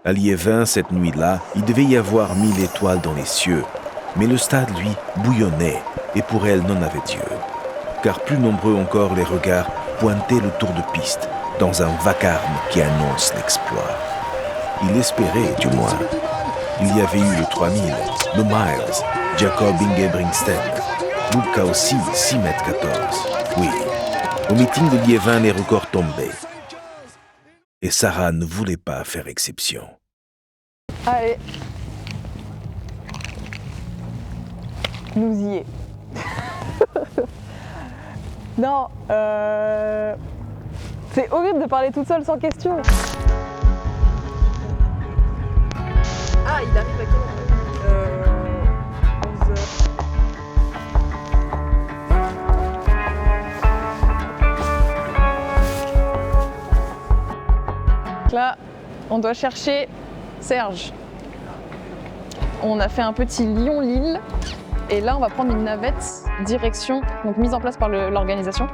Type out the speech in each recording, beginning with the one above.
À Liévin, cette nuit-là, il devait y avoir 1000 étoiles dans les cieux. Mais le stade, lui, bouillonnait, et pour elle n'en avait Dieu. Car plus nombreux encore les regards pointaient le tour de piste, dans un vacarme qui annonce l'exploit. Il espérait, du moins. Il y avait eu le 3000, le Miles, Jacob Ingebrigtsen. Bubka aussi, 6,14 m. Oui, au meeting de Liévin, les records tombaient. Et Sarah ne voulait pas faire exception. Allez. Nous y est. Non, c'est horrible de parler toute seule sans question. Ah, il arrive à quelle heure 11h. Là, on doit chercher Serge. On a fait un petit Lyon-Lille et là on va prendre une navette direction, donc mise en place par l'organisation,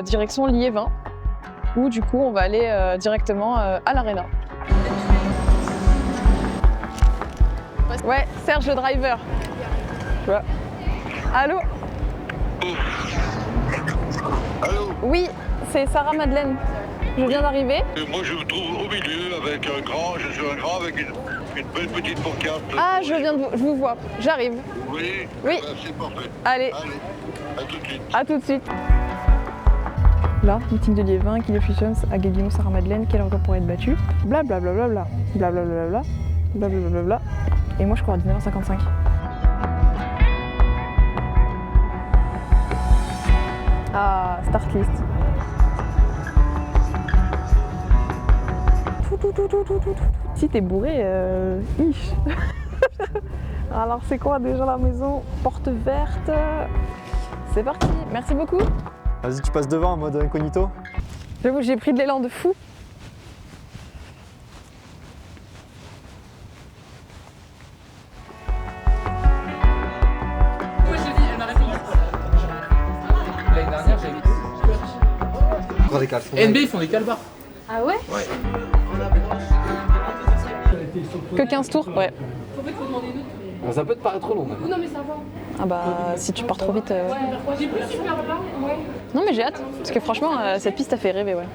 direction Liévin, où du coup on va aller directement à l'Arena. Ouais, Serge le driver. Tu vois. Allô? Allô? Oui, c'est Sarah Madeleine. Je viens d'arriver. Moi je me trouve au milieu avec un grand, je suis un grand avec une belle petite pancarte. Ah, je vous vois. J'arrive. Oui? Oui. C'est parfait. Allez. Allez, à tout de suite. À tout de suite. Là, meeting de Liévin, Kilo Fusions, Aguilino, Sarah Madeleine, quel record pourrait être battu? Blablabla, blablabla, blablabla. Et moi je crois à 19h55. Ah, start list. Tout. Si t'es bourré, ish. Alors c'est quoi déjà la maison? Porte verte. C'est parti, merci beaucoup. Vas-y, tu passes devant en mode incognito. J'avoue que j'ai pris de l'élan de fou. L'année dernière, j'ai vu. NB, ils font des calbars. Ah ouais? Ouais. Que 15 tours? Ouais. Ça peut te paraître trop long. Même. Non mais ça va. Ah bah si tu pars trop vite. J'ai plus super là. Ouais. Non mais j'ai hâte. Parce que franchement, cette piste a fait rêver, ouais.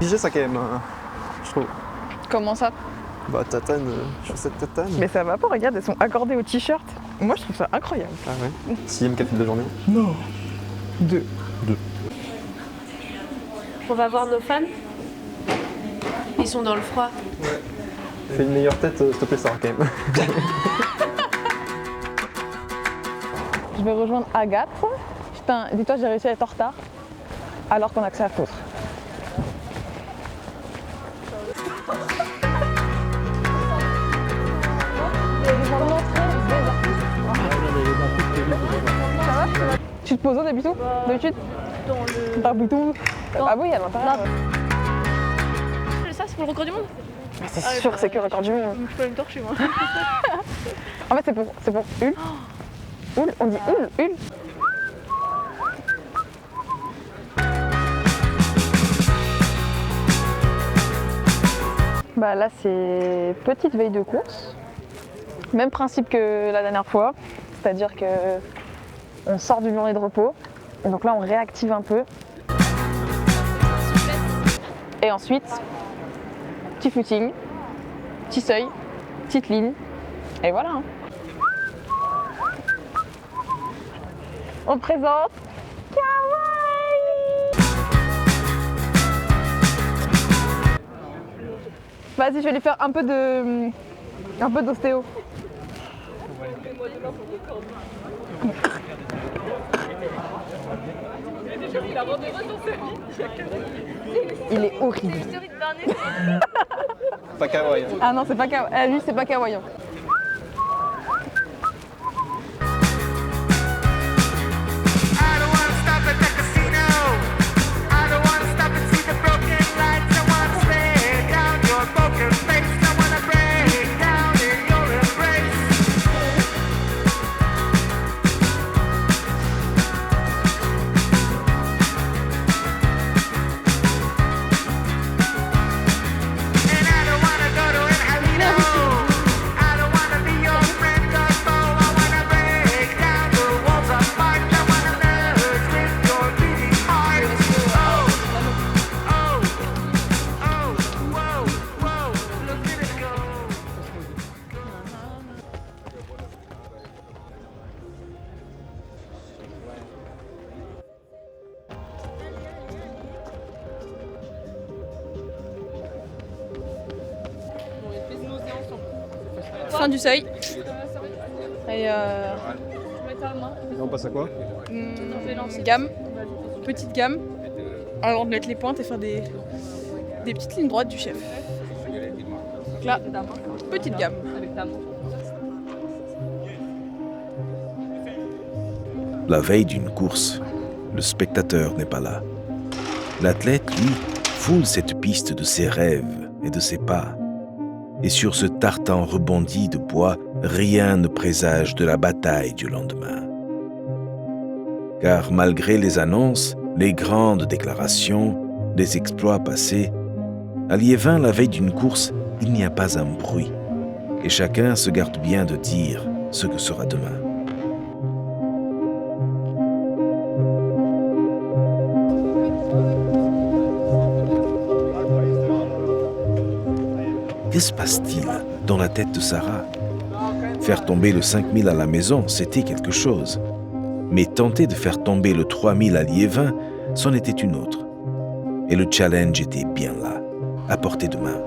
Figé ça quand même, je trouve. Comment ça? Bah tatane, chaussettes tatane. Mais ça va pas, regarde, elles sont accordées au t-shirt. Moi je trouve ça incroyable. Ah ouais. 6ème café de la journée. Non. 2. On va voir nos fans. Ils sont dans le froid. Ouais. Fais une meilleure tête, s'il te plaît, Sarah, quand même. Je vais rejoindre Agathe. Putain, dis-toi, j'ai réussi à être en retard alors qu'on a que ça à foutre. Tu te poses où d'habitude? D'habitude? Dans le... Ah oui, à l'intérieur. Ça, c'est pour le record du monde? C'est sûr que c'est que le record du monde. Je peux aller me torcher, moi. En fait, c'est pour Hul. Hul, on dit Hul. Bah là, c'est petite veille de course. Même principe que la dernière fois. C'est-à-dire que on sort d'une journée de repos. Et donc là, on réactive un peu. Et ensuite, petit footing, petit seuil, petite ligne. Et voilà. Hein. On te présente Kawaii. Vas-y, je vais lui faire un peu d'ostéo. Il est horrible. Pas kawaii. Ah non, c'est pas kawaii. Lui, c'est pas kawaii. fin du seuil. Et on passe à quoi? Gamme, petite gamme, avant de mettre les pointes et faire des petites lignes droites du chef. Donc là, petite gamme. La veille d'une course, le spectateur n'est pas là. L'athlète, lui, foule cette piste de ses rêves et de ses pas. Et sur ce tartan rebondi de bois, rien ne présage de la bataille du lendemain. Car malgré les annonces, les grandes déclarations, les exploits passés, à Liévin, la veille d'une course, il n'y a pas un bruit. Et chacun se garde bien de dire ce que sera demain. Que se passe-t-il dans la tête de Sarah? Faire tomber le 5000 à la maison, c'était quelque chose. Mais tenter de faire tomber le 3000 à Liévin, c'en était une autre. Et le challenge était bien là, à portée de main.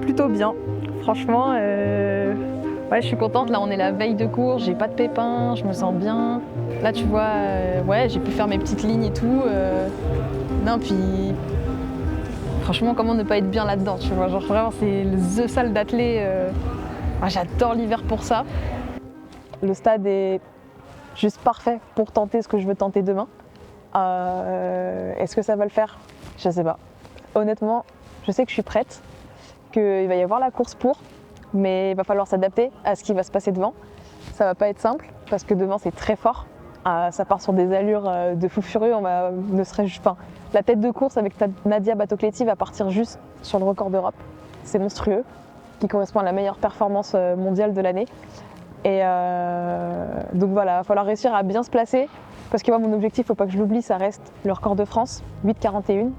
Plutôt bien, franchement, ouais, je suis contente. Là, on est la veille de cours, j'ai pas de pépins, je me sens bien. Là, tu vois, ouais, j'ai pu faire mes petites lignes et tout. Non, puis franchement, comment ne pas être bien là-dedans, tu vois, genre vraiment, c'est the salle d'athlée. Moi, j'adore l'hiver pour ça. Le stade est juste parfait pour tenter ce que je veux tenter demain. Est-ce que ça va le faire? Je sais pas. Honnêtement, je sais que je suis prête, qu'il va y avoir la course pour, mais il va falloir s'adapter à ce qui va se passer devant. Ça va pas être simple, parce que devant c'est très fort. Ça part sur des allures de fou furieux. La tête de course avec Nadia Batocleti va partir juste sur le record d'Europe. C'est monstrueux, qui correspond à la meilleure performance mondiale de l'année. Et donc voilà, il va falloir réussir à bien se placer, parce que moi, mon objectif, faut pas que je l'oublie, ça reste le record de France, 8,41,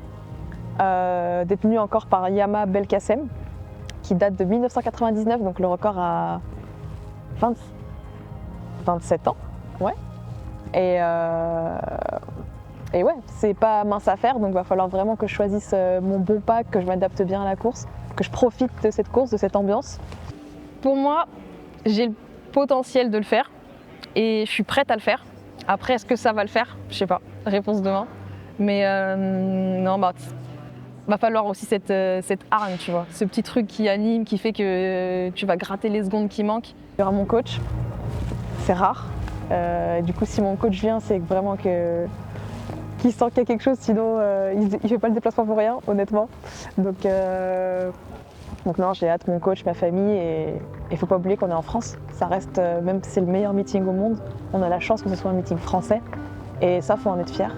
détenu encore par Yama Belkacem, qui date de 1999, donc le record a 27 ans. Ouais. Et ouais, c'est pas mince à faire, donc il va falloir vraiment que je choisisse mon bon pas, que je m'adapte bien à la course, que je profite de cette course, de cette ambiance. Pour moi, j'ai le potentiel de le faire et je suis prête à le faire. Après, est-ce que ça va le faire? Je sais pas, réponse demain. Mais non, va falloir aussi cette hargne, tu vois, ce petit truc qui anime, qui fait que tu vas gratter les secondes qui manquent. Il y aura mon coach, c'est rare. Du coup, si mon coach vient, c'est vraiment qu'il sent qu'il y a quelque chose, sinon il fait pas le déplacement pour rien, honnêtement. Donc non, j'ai hâte, mon coach, ma famille, et il faut pas oublier qu'on est en France. Ça reste, même si c'est le meilleur meeting au monde, on a la chance que ce soit un meeting français, et ça, faut en être fier.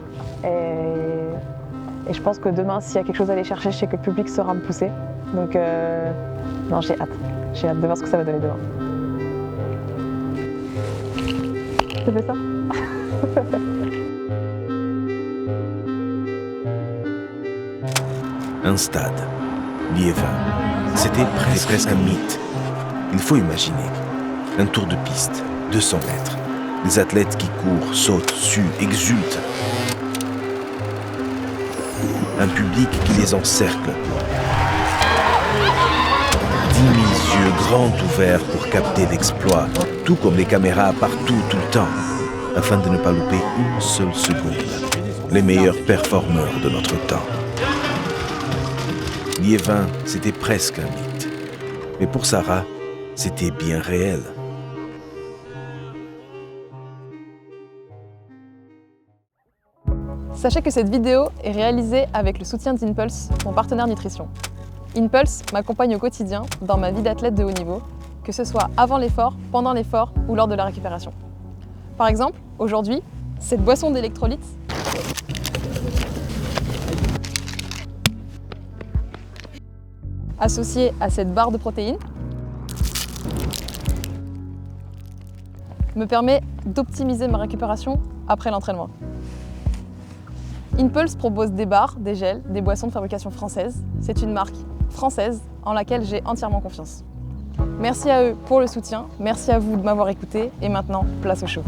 Et je pense que demain, s'il y a quelque chose à aller chercher, je sais que le public saura me pousser. Donc non, j'ai hâte de voir ce que ça va donner demain. Tu fais ça? Un stade, Liévin, c'était presque un mythe. Il faut imaginer un tour de piste, 200 mètres, des athlètes qui courent, sautent, suent, exultent. Un public qui les encercle. 10 000 yeux grands ouverts pour capter l'exploit, tout comme les caméras partout, tout le temps, afin de ne pas louper une seule seconde. Les meilleurs performeurs de notre temps. Liévin, c'était presque un mythe. Mais pour Sarah, c'était bien réel. Sachez que cette vidéo est réalisée avec le soutien d'Inpulse, mon partenaire nutrition. Inpulse m'accompagne au quotidien dans ma vie d'athlète de haut niveau, que ce soit avant l'effort, pendant l'effort ou lors de la récupération. Par exemple, aujourd'hui, cette boisson d'électrolytes associée à cette barre de protéines me permet d'optimiser ma récupération après l'entraînement. Impulse propose des bars, des gels, des boissons de fabrication française. C'est une marque française en laquelle j'ai entièrement confiance. Merci à eux pour le soutien, merci à vous de m'avoir écouté et maintenant, place au show.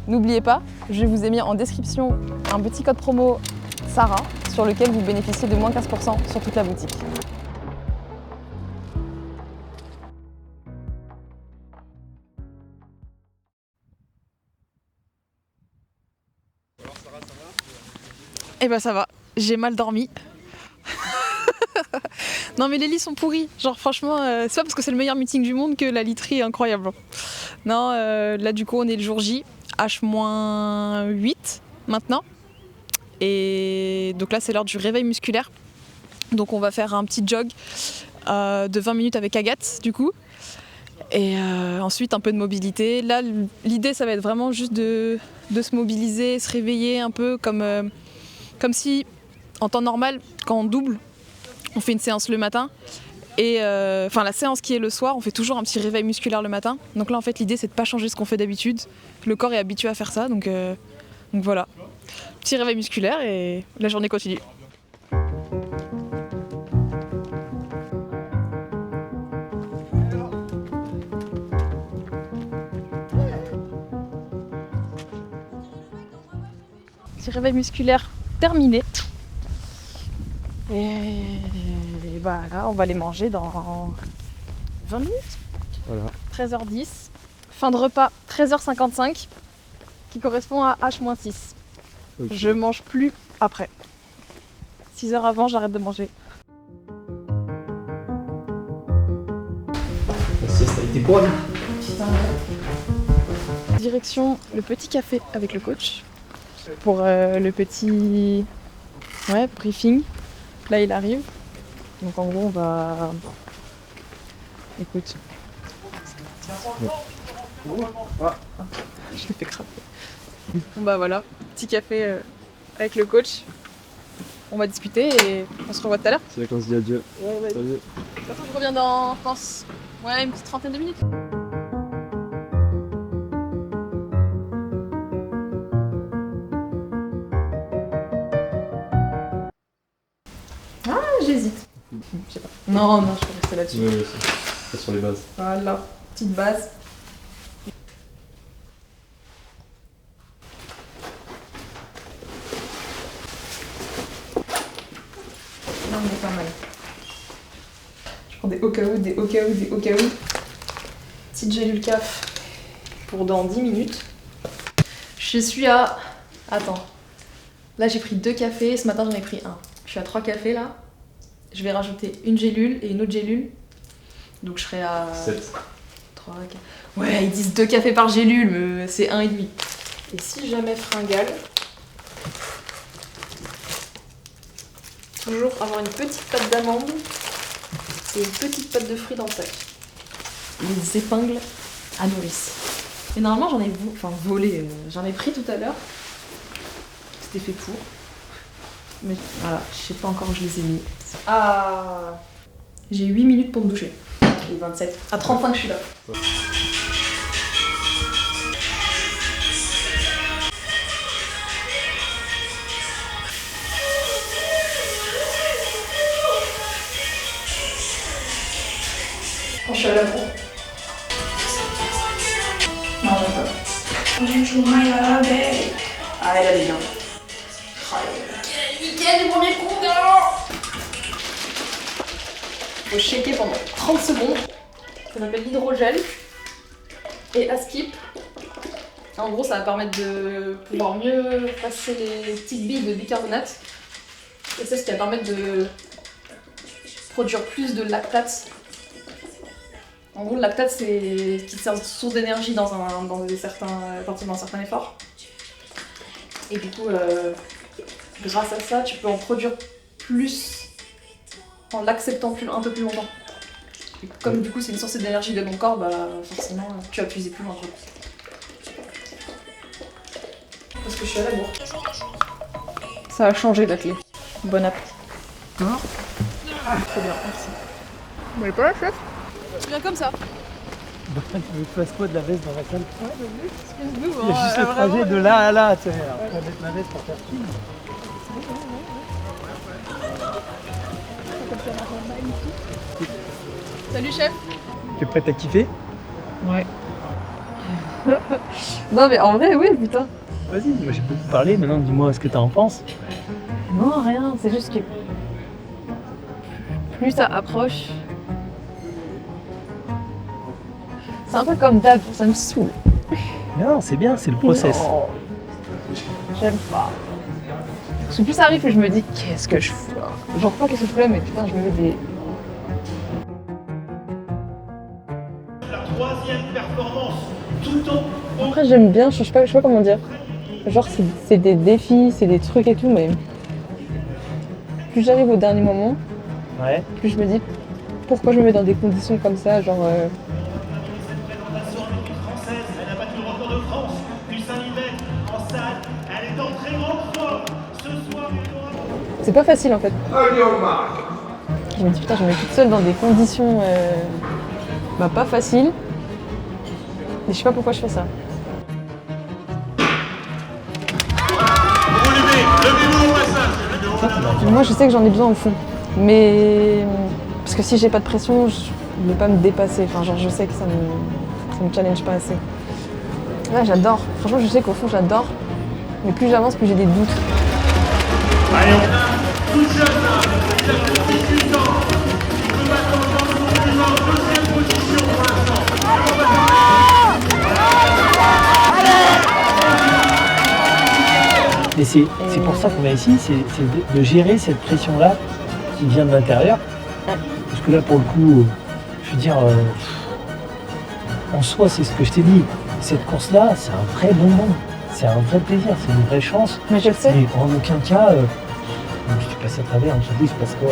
N'oubliez pas, je vous ai mis en description un petit code promo Sarah sur lequel vous bénéficiez de moins 15% sur toute la boutique. Eh ben ça va, j'ai mal dormi. Non mais les lits sont pourris, genre franchement, c'est pas parce que c'est le meilleur meeting du monde que la literie est incroyable. Non, là du coup on est le jour J, H-8 maintenant. Et donc là c'est l'heure du réveil musculaire. Donc on va faire un petit jog de 20 minutes avec Agathe du coup. Et ensuite un peu de mobilité. Là l'idée ça va être vraiment juste de se mobiliser, se réveiller un peu comme si en temps normal quand on double, on fait une séance le matin et la séance qui est le soir, on fait toujours un petit réveil musculaire le matin. Donc là en fait l'idée c'est de pas changer ce qu'on fait d'habitude. Le corps est habitué à faire ça donc voilà. Petit réveil musculaire et la journée continue. Petit réveil musculaire terminé. Et voilà, on va les manger dans 20 minutes. Voilà. 13h10. Fin de repas 13h55 qui correspond à H-6. Okay. Je mange plus après. 6 heures avant, j'arrête de manger. La sieste a été pour lui. Direction le petit café avec le coach pour le petit briefing. Là il arrive. Donc en gros on va... Écoute. Je l'ai fait craper. Bon bah voilà, petit café avec le coach. On va discuter et on se revoit tout à l'heure. C'est là qu'on se dit adieu. Ouais, vas-y. Salut. De toute façon je reviens dans, je pense, une petite trentaine de minutes. J'hésite. Je sais pas. Non, je vais rester là-dessus. Oui, c'est sur les bases. Voilà, petite base. Là, on est pas mal. Je prends des au cas où, des au cas où, des au cas où. Petite gélule CAF pour dans 10 minutes. Je suis à... Attends. Là, j'ai pris 2 cafés. Ce matin, j'en ai pris 1. Je suis à 3 cafés, là. Je vais rajouter une gélule et une autre gélule. Donc je serai à... 7. 3, 4... Ouais, ils disent 2 cafés par gélule, mais c'est 1,5. Et si jamais fringale, toujours avoir une petite pâte d'amande et une petite pâte de fruits dans le sac. Les épingles à nourrice. Et normalement j'en ai volé, j'en ai pris tout à l'heure. C'était fait pour. Mais voilà, je sais pas encore où je les ai mis. Ah, j'ai 8 minutes pour me doucher. J'ai 27. À 35 je suis là. Ouais. Quand je suis à la bourre. Non, j'aime pas. Ah, elle est bien. Nickel, le premier coup, faut shaker pendant 30 secondes. Ça s'appelle l'hydrogel. Et à skip. En gros, ça va permettre de pouvoir mieux passer les petites billes de bicarbonate. Et c'est ce qui va permettre de produire plus de lactate. En gros, le lactate, c'est une petite source d'énergie dans certains efforts. Et du coup, grâce à ça, tu peux en produire plus en l'acceptant un peu plus longtemps. Et comme du coup, c'est une source d'énergie de ton corps, bah forcément, tu vas puiser plus loin. Parce que je suis à la bourre. Ça a changé la clé. Bon appétit. Très bien, merci. Vous voulez pas la chef? Tu viens comme ça. Tu veux que je fasse quoi de la veste dans la salle? Excuse-nous, Il y a juste le trajet de là à là, tu sais. Alors, on va mettre ma veste pour faire film. Salut chef. T'es prête à kiffer? Ouais. Non mais en vrai, oui, putain. Vas-y, moi j'ai beaucoup parlé, maintenant dis-moi ce que t'en penses. Non, rien, c'est juste que plus ça approche, c'est un peu comme d'hab, ça me saoule. Non, c'est bien, c'est le process. Non, j'aime pas. Parce que plus ça arrive, plus je me dis qu'est-ce que je fous là. Genre pas qu'est-ce que je fous là, mais putain, je me mets des... Après j'aime bien, je sais pas comment dire. Genre c'est des défis, c'est des trucs et tout, mais plus j'arrive au dernier moment, Ouais. plus je me dis pourquoi je me mets dans des conditions comme ça, genre c'est pas facile en fait. Je me dis putain, je me mets toute seule dans des conditions pas faciles. Mais je sais pas pourquoi je fais ça. Moi je sais que j'en ai besoin au fond. Mais parce que si j'ai pas de pression, je ne vais pas me dépasser. Enfin genre je sais que ça me challenge pas assez. Là j'adore. Franchement je sais qu'au fond j'adore. Mais plus j'avance, plus j'ai des doutes. Et c'est pour ça qu'on est ici, c'est de gérer cette pression-là qui vient de l'intérieur. Parce que là, pour le coup, je veux dire, en soi, c'est ce que je t'ai dit. Cette course-là, c'est un vrai bonbon. C'est un vrai plaisir, c'est une vraie chance. Mais je le sais. Mais en aucun cas, tu passes à travers, on se dit, c'est parce que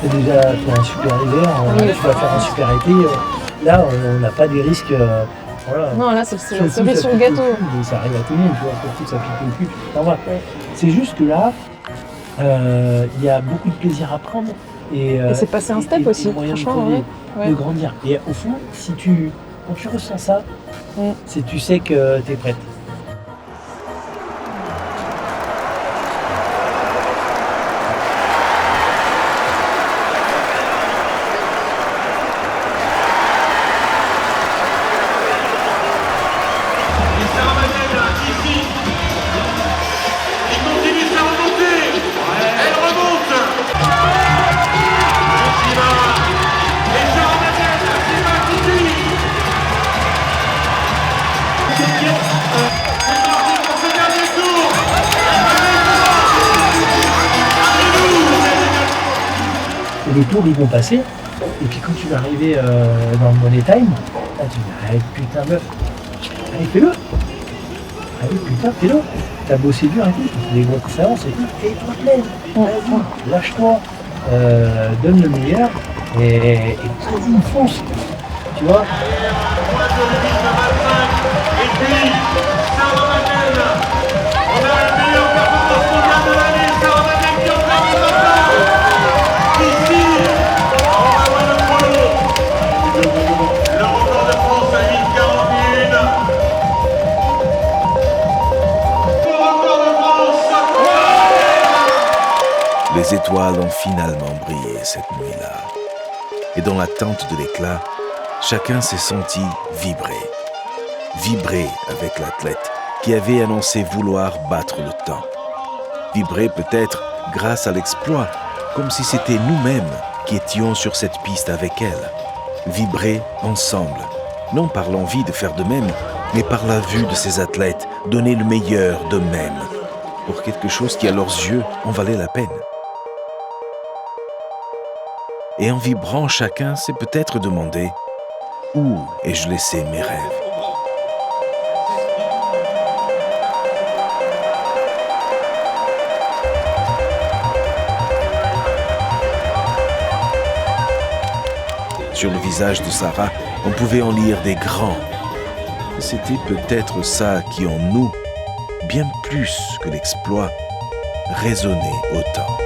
t'as déjà fait un super hiver, Oui. tu vas faire un super été. Là, on n'a pas des risques. Voilà. Non là c'est la Surtout, cerise ça sur le pique au gâteau. cul, mais ça arrive à tout le monde, tu vois, surtout ça pique au cul. Normal. Ouais. C'est juste que là, il y a beaucoup de plaisir à prendre. Et c'est passer un step aussi, moyen franchement, ouais. de grandir. Et au fond, quand tu ressens ça, c'est tu sais que tu es prête. Et les tours ils vont passer, et puis quand tu vas arriver dans le money time, là tu dis allez putain meuf, allez fais-le, allez putain fais-le, t'as bossé dur et tout, tu fais des grosses séances et tout, fais-toi plaisir, vas-y, lâche-toi, donne le meilleur, et vas-y fonce, tu vois. Les étoiles ont finalement brillé cette nuit-là. Et dans l'attente de l'éclat, chacun s'est senti vibrer. Vibrer avec l'athlète qui avait annoncé vouloir battre le temps. Vibrer peut-être grâce à l'exploit, comme si c'était nous-mêmes qui étions sur cette piste avec elle. Vibrer ensemble, non par l'envie de faire de même, mais par la vue de ces athlètes donner le meilleur d'eux-mêmes, pour quelque chose qui à leurs yeux en valait la peine. Et en vibrant, chacun s'est peut-être demandé « Où ai-je laissé mes rêves ?» Sur le visage de Sarah, on pouvait en lire des grands. C'était peut-être ça qui en nous, bien plus que l'exploit, résonnait autant.